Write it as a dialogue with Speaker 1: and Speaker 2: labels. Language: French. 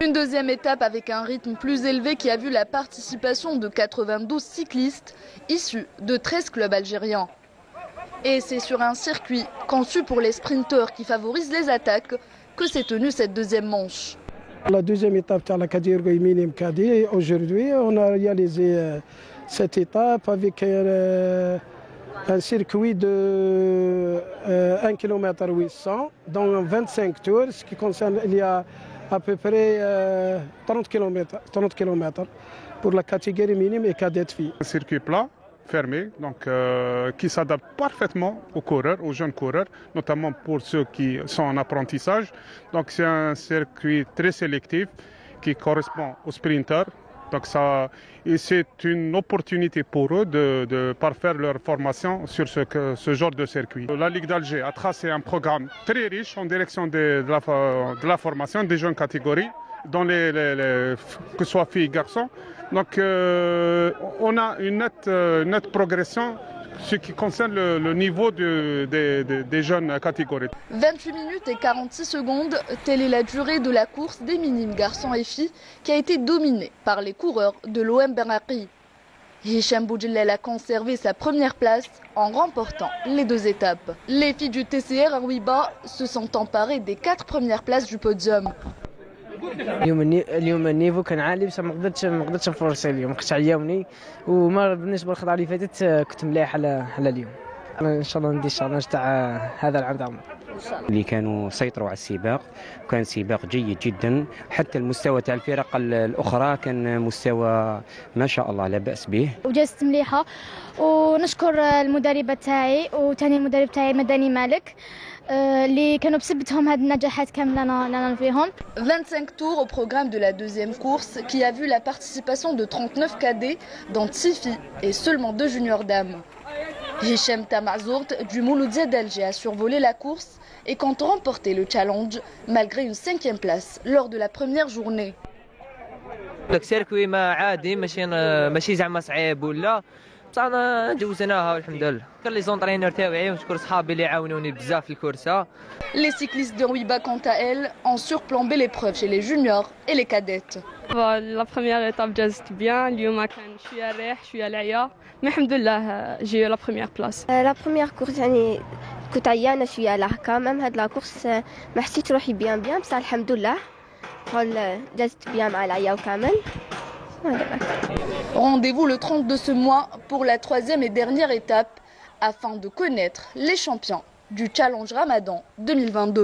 Speaker 1: Une deuxième étape avec un rythme plus élevé qui a vu la participation de 92 cyclistes issus de 13 clubs algériens. Et c'est sur un circuit conçu pour les sprinteurs qui favorise les attaques que s'est tenue cette deuxième manche.
Speaker 2: La deuxième étape de la catégorie minime cadet, aujourd'hui on a réalisé cette étape avec un circuit de 1 km 800 dans 25 tours, ce qui concerne, il y a à peu près 30 km pour la catégorie minime et cadette fille.
Speaker 3: Un circuit plat, fermé, donc qui s'adapte parfaitement aux coureurs, aux jeunes coureurs, notamment pour ceux qui sont en apprentissage. Donc c'est un circuit très sélectif qui correspond aux sprinteurs. Donc c'est une opportunité pour eux de parfaire leur formation sur ce genre de circuit. La Ligue d'Alger a tracé un programme très riche en direction de la formation des jeunes catégories, dans que ce soit filles et garçons. Donc on a une nette progression ce qui concerne le niveau des jeunes catégories.
Speaker 1: 28 minutes et 46 secondes, telle est la durée de la course des minimes garçons et filles qui a été dominée par les coureurs de l'OM Beraki. Hicham Boudjellel a conservé sa première place en remportant les deux étapes. Les filles du TCR à Ouiba se sont emparées des 4 premières places du podium.
Speaker 4: اليوم النيفو كان عالي بس ما قدرتش نفرص اليوم، ما كنتش عياوني وما بالنسبه للخطره اللي فاتت كنت مليح على اليوم. ان شاء الله ندي الشارج تاع هذا العام تاع
Speaker 5: اللي كانوا سيطروا على السباق، وكان سباق جيد جدا، حتى المستوى تاع الفرق الاخرى كان مستوى ما شاء الله لا باس به.
Speaker 6: وجازت مليحه ونشكر المدربه تاعي وثاني المدرب تاعي مدني مالك اللي كانوا بسبتهم هاد النجاحات كامله انا فيهم.
Speaker 1: 25 tours au programme de la deuxième course qui a vu la participation de 39 cadets dont 6 filles et seulement 2 juniors dames. Hichem Tamazourt du Mouloudia d'Alger a survolé la course et compte remporter le challenge malgré une 5e place lors de la première journée.
Speaker 7: السيركوي ما عادي ماشي زعما صعيب ولا بصح انا جوزناها والحمد لله. كان لي زونطرينور تاعي ونشكر صحابي اللي عاونوني بزاف في الكورسه.
Speaker 1: Les cyclistes de Ouiba quant à elles ont surplombé l'épreuve chez les juniors et les cadettes.
Speaker 8: La première étape جازت bien. اليوم كان شويه ريح شويه العيا mais الحمد لله j'ai eu la première place.
Speaker 9: La première course يعني كنت عيانه شويه لا كامل هاد لا كورس ما حسيت روحي بيان بصح الحمد لله جازت بيان مع العيا وكامل.
Speaker 1: Rendez-vous le 30 de ce mois pour la 3e et dernière étape afin de connaître les champions du Challenge Ramadan 2022.